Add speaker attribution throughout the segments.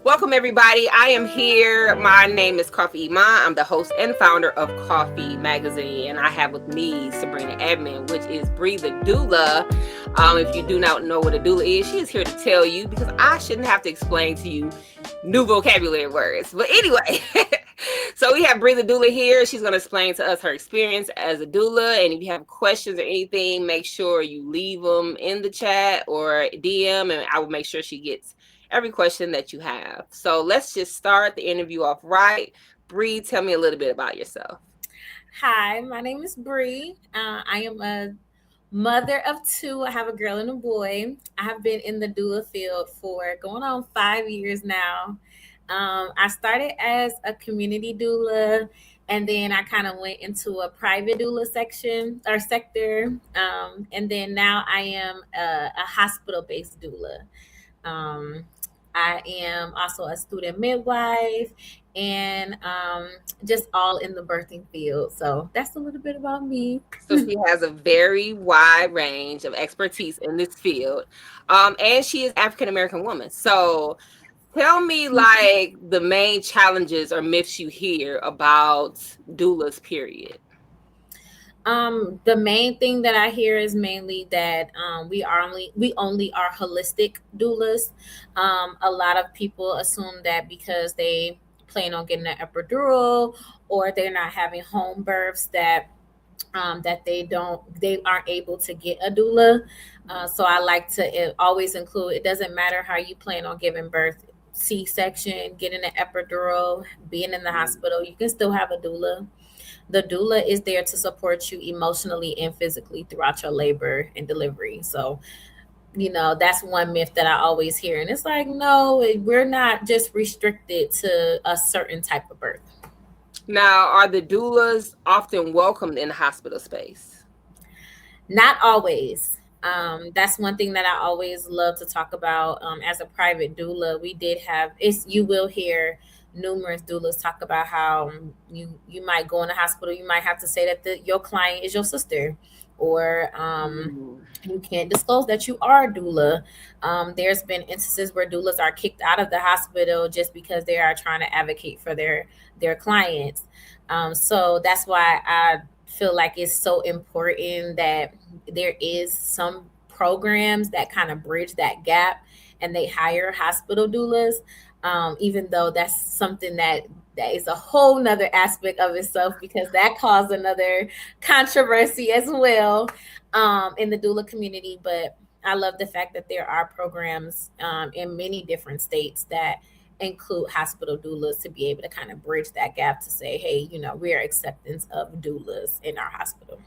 Speaker 1: Welcome, everybody. I am here. My name is Coffee Iman. I'm the host and founder of Coffee Magazine, and I have with me Sabrina Edmon, which is Bri Tha Doula. If you do not know what a doula is, she is here to tell you because I shouldn't have to explain to you new vocabulary words. But anyway, so we have Bri Tha Doula here. She's going to explain to us her experience as a doula. And if you have questions or anything, make sure you leave them in the chat or DM, and I will make sure she gets every question that you have. So let's just start the interview off right. Bri, tell me a little bit about yourself.
Speaker 2: Hi, my name is Bri. I am a mother of two. I have a girl and a boy. I have been in the doula field for going on 5 years now. I started as a community doula, and then I kind of went into a private doula section or sector. And then now I am a hospital based doula. Um, I am also a student midwife and just all in the birthing field. So that's a little bit about me.
Speaker 1: So she has a very wide range of expertise in this field. And she is African American woman. So tell me like the main challenges or myths you hear about doulas, period.
Speaker 2: The main thing that I hear is mainly that we only are holistic doulas. A lot of people assume that because they plan on getting an epidural or they're not having home births that they aren't able to get a doula. So I like to always include. It doesn't matter how you plan on giving birth. C-section, getting an epidural, being in the hospital, you can still have a doula. The doula is there to support you emotionally and physically throughout your labor and delivery. So, that's one myth that I always hear. And it's like, no, we're not just restricted to a certain type of birth.
Speaker 1: Now, are the doulas often welcomed in the hospital space?
Speaker 2: Not always. That's one thing that I always love to talk about. As a private doula, we did have you will hear numerous doulas talk about how you might go in the hospital, you might have to say that your client is your sister, or you can't disclose that you are a doula. There's been instances where doulas are kicked out of the hospital just because they are trying to advocate for their clients. So that's why I feel like it's so important that there is some programs that kind of bridge that gap and they hire hospital doulas, even though that's something that is a whole nother aspect of itself because that caused another controversy as well in the doula community. But I love the fact that there are programs in many different states that include hospital doulas to be able to kind of bridge that gap to say, hey, we are acceptance of doulas in our hospital.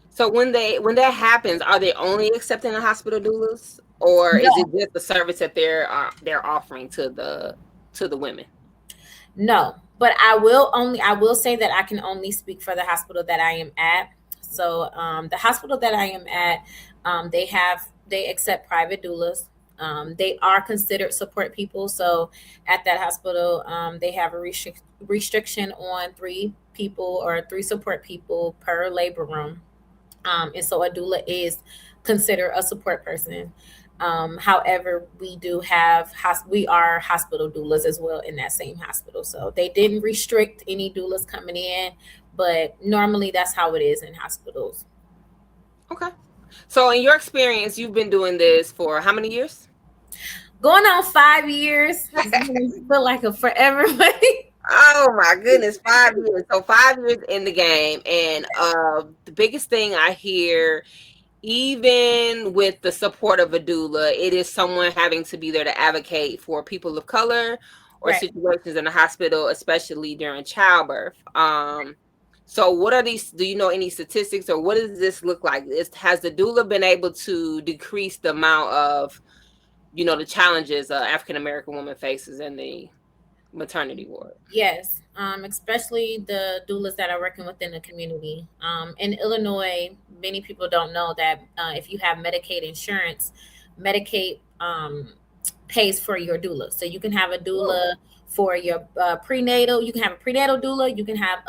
Speaker 1: So when that happens, are they only accepting the hospital doulas, or is it
Speaker 2: No,
Speaker 1: just the service that they're offering to the women?
Speaker 2: no, but I will say that I can only speak for the hospital that I am at. So the hospital that I am at, they accept private doulas. They are considered support people. So at that hospital, they have a restriction on 3 people or 3 support people per labor room. And so a doula is considered a support person. However, we are hospital doulas as well in that same hospital. So they didn't restrict any doulas coming in, but normally that's how it is in hospitals.
Speaker 1: Okay. So in your experience, you've been doing this for how many years?
Speaker 2: Going on 5 years, it's gonna feel like a forever.
Speaker 1: Oh my goodness, 5 years. So 5 years in the game. And the biggest thing I hear, even with the support of a doula, it is someone having to be there to advocate for people of color or
Speaker 2: Right.
Speaker 1: situations in the hospital, especially during childbirth. So what are these? Do you know any statistics, or what does this look like? Has the doula been able to decrease the amount of, the challenges a African American woman faces in the maternity ward?
Speaker 2: Yes, especially the doulas that are working within the community. In Illinois, many people don't know that if you have Medicaid insurance, Medicaid pays for your doula. So you can have a
Speaker 1: Whoa.
Speaker 2: doula for your prenatal. You can have a prenatal doula. You can have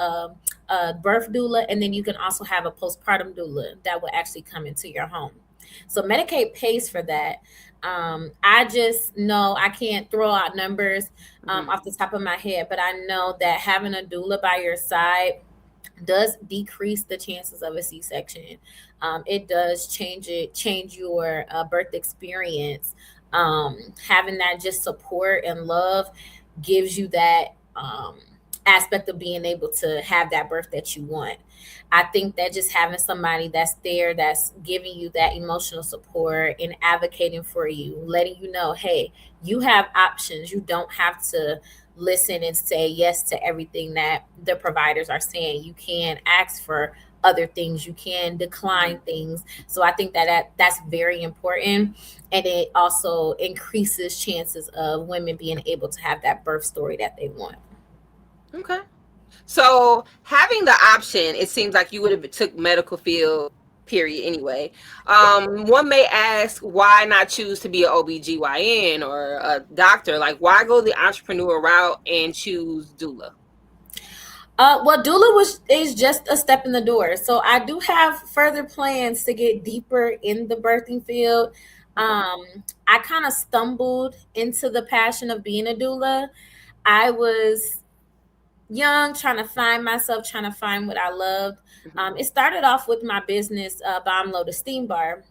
Speaker 2: a birth doula, and then you can also have a postpartum doula that will actually come into your home. So Medicaid pays for that. I just know I can't throw out numbers
Speaker 1: Mhm.
Speaker 2: off the top of my head, but I know that having a doula by your side does decrease the chances of a C-section. It does change your birth experience. Having that just support and love gives you that aspect of being able to have that birth that you want. I think that just having somebody that's there, that's giving you that emotional support and advocating for you, letting you know, hey, you have options. You don't have to listen and say yes to everything that the providers are saying. You can ask for other things. You can decline things. So I think that's very important, and it also increases chances of women being able to have that birth story that they want.
Speaker 1: Okay. So having the option, it seems like you would have took medical field, period, anyway. One may ask, why not choose to be an OBGYN or a doctor? Like, why go the entrepreneur route and choose doula?
Speaker 2: Well, doula is just a step in the door. So I do have further plans to get deeper in the birthing field.
Speaker 1: Okay.
Speaker 2: I kind of stumbled into the passion of being a doula. I was young, trying to find myself, trying to find what I loved.
Speaker 1: Mhm.
Speaker 2: It started off with my business, Bomb Load, a steam bar,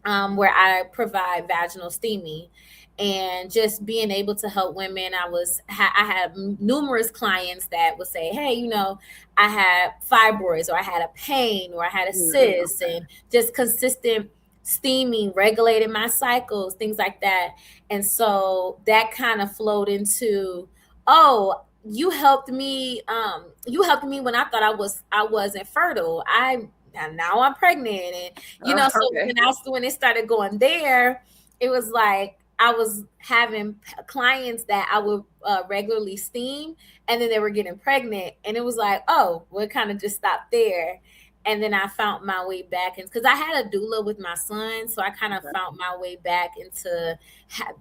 Speaker 2: where I provide vaginal steaming, and just being able to help women. I had numerous clients that would say, hey, I had fibroids, or I had a pain, or I had a cyst, and just consistent steaming regulated my cycles, things like that. And so that kind of flowed into, oh, you helped me when I thought I wasn't fertile. And now I'm pregnant. And so
Speaker 1: Okay.
Speaker 2: when it started going there, it was like I was having clients that I would regularly steam, and then they were getting pregnant, and it was like, oh, well, it kind of just stopped there. And then I found my way back, and because I had a doula with my son, so I kind of found my way back into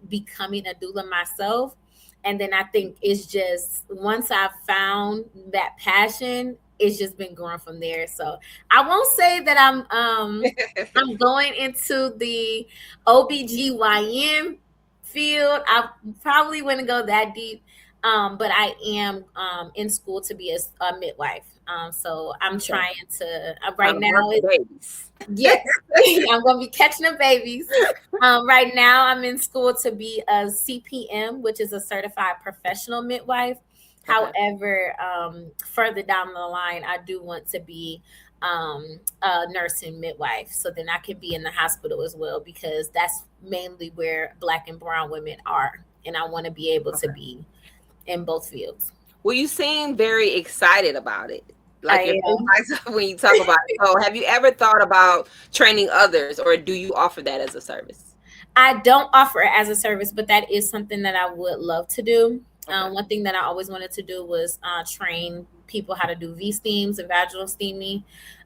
Speaker 2: becoming a doula myself. And then I think it's just, once I found that passion, it's just been growing from there. So I won't say that I'm going into the OBGYN field. I probably wouldn't go that deep. But I am in school to be a midwife. So I'm
Speaker 1: Okay.
Speaker 2: trying to
Speaker 1: Trying
Speaker 2: right
Speaker 1: to
Speaker 2: now.
Speaker 1: birth the babies.
Speaker 2: Yes, I'm going to be catching the babies. Right now, I'm in school to be a CPM, which is a certified professional midwife.
Speaker 1: Okay.
Speaker 2: However, further down the line, I do want to be a nursing midwife, so then I can be in the hospital as well, because that's mainly where Black and brown women are. And I want to be able to
Speaker 1: Okay.
Speaker 2: be in both fields.
Speaker 1: Well, you seem very excited about it. Like your
Speaker 2: I
Speaker 1: face
Speaker 2: am.
Speaker 1: lights up when you talk about it. So, have you ever thought about training others, or do you offer that as a service?
Speaker 2: I don't offer it as a service, but that is something that I would love to do.
Speaker 1: Okay.
Speaker 2: One thing that I always wanted to do was train people how to do V steams and vaginal steaming.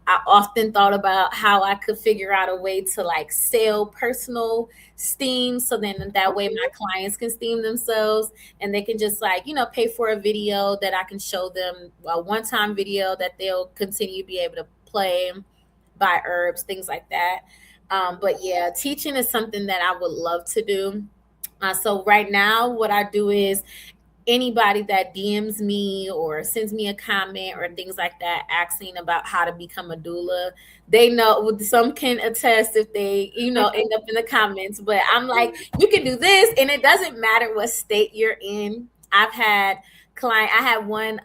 Speaker 2: I often thought about how I could figure out a way to like sell personal steam, so then that way my clients can steam themselves, and they can just like, pay for a video that I can show them, a one time video that they'll continue to be able to play, buy herbs, things like that. But yeah, teaching is something that I would love to do. So right now, what I do is, anybody that DMs me or sends me a comment or things like that asking about how to become a doula, they know, some can attest if they, end up in the comments. But I'm like, you can do this, and it doesn't matter what state you're in. I had one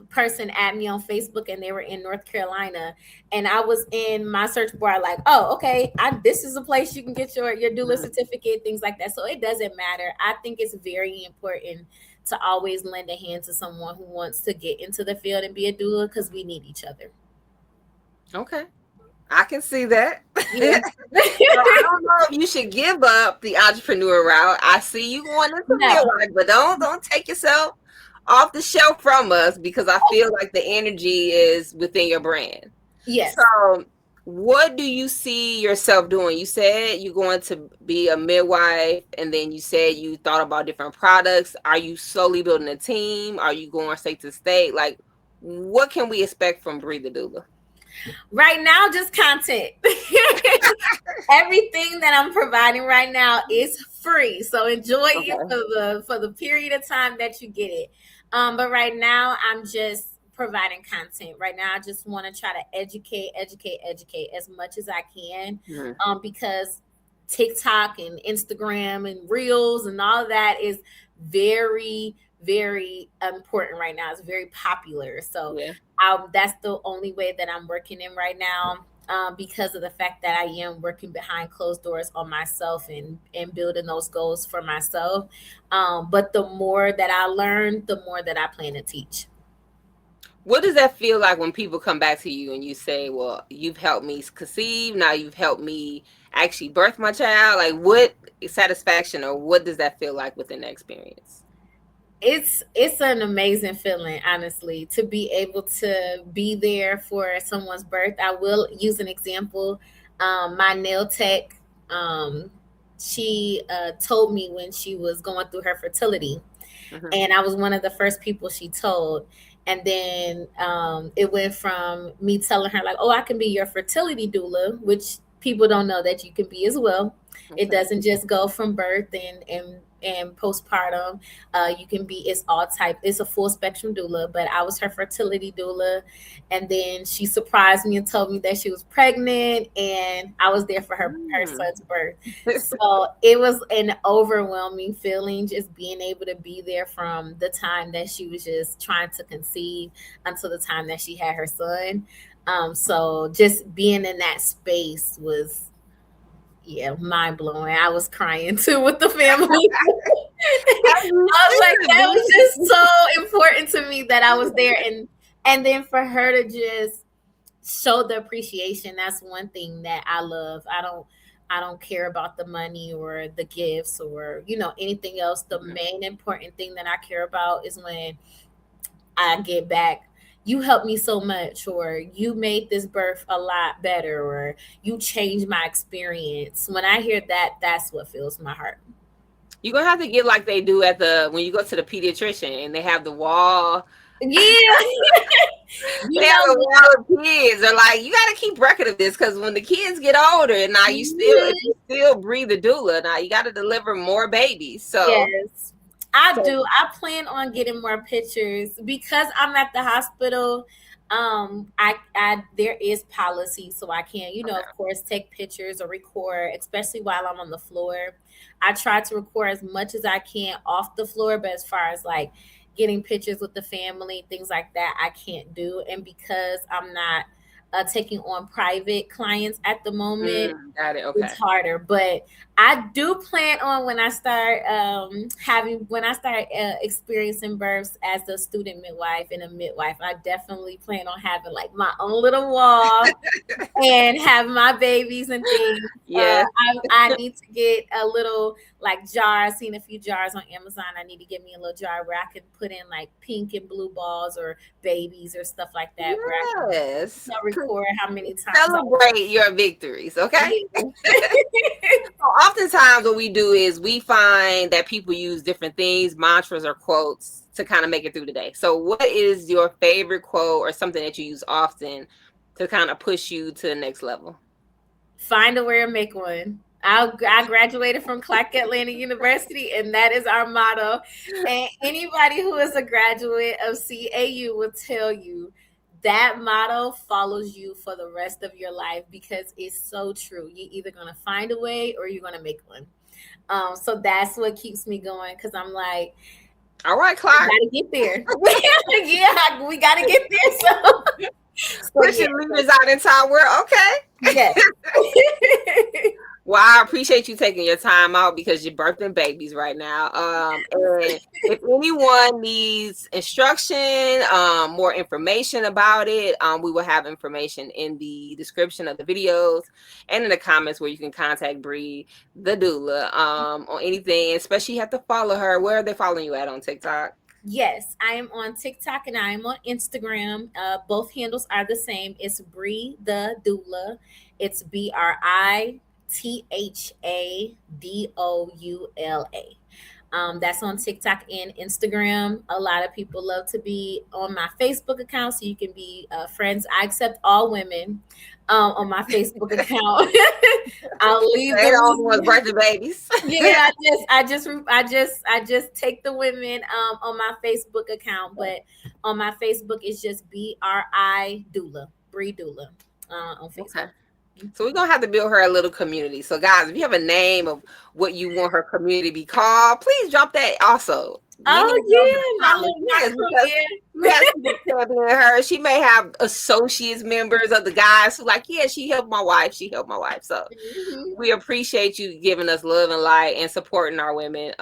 Speaker 2: person at me on Facebook, and they were in North Carolina, and I was in my search bar like, oh, okay, this is a place you can get your doula certificate, things like that. So it doesn't matter. I think it's very important to always lend a hand to someone who wants to get into the field and be a doula, because we need each other.
Speaker 1: Okay. I can see that.
Speaker 2: Yeah.
Speaker 1: So I don't know if you should give up the entrepreneur route. I see you going into
Speaker 2: No.
Speaker 1: midwife, but don't take yourself off the shelf from us, because I feel like the energy is within your brand.
Speaker 2: Yes.
Speaker 1: So what do you see yourself doing? You said you're going to be a midwife, and then you said you thought about different products. Are you slowly building a team? Are you going state to state? Like, what can we expect from Bri Tha Doula?
Speaker 2: Right now, just content. Everything that I'm providing right now is free. So enjoy it
Speaker 1: Okay.
Speaker 2: for the period of time that you get it. But right now I'm just providing content. Right now I just want to try to educate as much as I can.
Speaker 1: Mhm.
Speaker 2: Because TikTok and Instagram and Reels and all of that is very, very important right now. It's very popular. So
Speaker 1: Yeah.
Speaker 2: that's the only way that I'm working in right now, because of the fact that I am working behind closed doors on myself and building those goals for myself. But the more that I learn, the more that I plan to teach.
Speaker 1: What does that feel like when people come back to you and you say, "Well, you've helped me conceive. Now you've helped me actually birth my child." Like, what satisfaction or what does that feel like within the experience?
Speaker 2: It's an amazing feeling, honestly, to be able to be there for someone's birth. I will use an example. My nail tech, um, she told me when she was going through her fertility,
Speaker 1: Hmm.
Speaker 2: and I was one of the first people she told. And then it went from me telling her like, "Oh, I can be your fertility doula," which people don't know that you can be as well. It
Speaker 1: Okay.
Speaker 2: doesn't just go from birth and postpartum. You can be, it's all type. It's a full spectrum doula. But I was her fertility doula, and then she surprised me and told me that she was pregnant, and I was there for her
Speaker 1: Mm.
Speaker 2: son's birth. So it was an overwhelming feeling just being able to be there from the time that she was just trying to conceive until the time that she had her son. So just being in that space was, yeah, mind blowing. I was crying too with the family.
Speaker 1: As you
Speaker 2: I was like,
Speaker 1: should
Speaker 2: that was
Speaker 1: be.
Speaker 2: just so important to me that I was there, and then for her to just show the appreciation. That's one thing that I love. I don't care about the money or the gifts or anything else. The
Speaker 1: Mhm.
Speaker 2: main important thing that I care about is when I get back, you helped me so much, or you made this birth a lot better, or you changed my experience. When I hear that, that's what fills my heart.
Speaker 1: You're gonna have to get like they do at the when you go to the pediatrician and they have the wall.
Speaker 2: Yeah.
Speaker 1: They
Speaker 2: you
Speaker 1: have a
Speaker 2: know
Speaker 1: wall of kids. They're like, you gotta keep record of this because when the kids get older, now you still if
Speaker 2: Mhm.
Speaker 1: you still breathe the doula, now you gotta deliver more babies.
Speaker 2: Yes, I
Speaker 1: So
Speaker 2: do. I plan on getting more pictures because I'm at the hospital. I there is policy, so I can,
Speaker 1: okay.
Speaker 2: of course, take pictures or record, especially while I'm on the floor. I try to record as much as I can off the floor, but as far as like getting pictures with the family, things like that, I can't do. And because I'm not taking on private clients at the moment,
Speaker 1: Got it.
Speaker 2: it's
Speaker 1: Okay.
Speaker 2: harder. But I do plan on when I start experiencing births as a student midwife and a midwife. I definitely plan on having like my own little wall and have my babies and things.
Speaker 1: Yes.
Speaker 2: I need to get a little like jar. I've seen a few jars on Amazon. I need to get me a little jar where I can put in like pink and blue balls or babies or stuff like that, where I can
Speaker 1: Yes.
Speaker 2: record how many times I
Speaker 1: Celebrate your victories, okay?
Speaker 2: yeah.
Speaker 1: So oftentimes what we do is we find that people use different things, mantras or quotes to kind of make it through the day. So what is your favorite quote or something that you use often to kind of push you to the next level?
Speaker 2: Find a way to make one. I graduated from Clark Atlanta University, and that is our motto. And anybody who is a graduate of CAU will tell you that motto follows you for the rest of your life because it's so true. You're either gonna find a way or you're gonna make one. So that's what keeps me going because I'm like,
Speaker 1: All right,
Speaker 2: I
Speaker 1: Clark.
Speaker 2: gotta get there. Yeah, we gotta get there. So yeah,
Speaker 1: Pushing leaders out in our world. Okay.
Speaker 2: yes.
Speaker 1: Well, I appreciate you taking your time out because you're birthing babies right now. And if anyone needs instruction, more information about it, we will have information in the description of the videos and in the comments where you can contact Bri the doula on anything. Especially, you have to follow her. Where are they following you at on TikTok?
Speaker 2: Yes, I am on TikTok and I am on Instagram. Both handles are the same. It's Bri the Doula. It's BriThaDoula. That's on TikTok and Instagram. A lot of people love to be on my Facebook account, so you can be friends. I accept all women on my Facebook account. I'll leave
Speaker 1: They the only ones
Speaker 2: them.
Speaker 1: birthing babies.
Speaker 2: Yeah, I just take the women on my Facebook account, but on my Facebook it's just BRI Doula, Bri Doula on
Speaker 1: Okay.
Speaker 2: Facebook.
Speaker 1: So we're gonna have to build her a little community. So guys, if you have a name of what you want her community to be called, please drop that also. We need
Speaker 2: Oh
Speaker 1: to know in the
Speaker 2: yeah, my
Speaker 1: comments.
Speaker 2: little
Speaker 1: Yes, because
Speaker 2: yeah.
Speaker 1: we have to be championing her. She may have associates members of the guys who like, yeah, she helped my wife. She helped my wife. So
Speaker 2: Mhm.
Speaker 1: we appreciate you giving us love and light and supporting our women.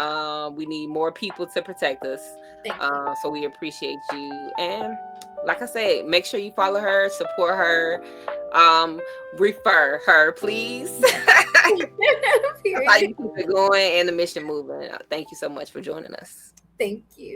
Speaker 1: We need more people to protect us.
Speaker 2: Thank you.
Speaker 1: So we appreciate you. And like I said, make sure you follow her, support her, refer her, please. That's how
Speaker 2: Period.
Speaker 1: you keep it going and the mission moving. Thank you so much for joining us.
Speaker 2: Thank you.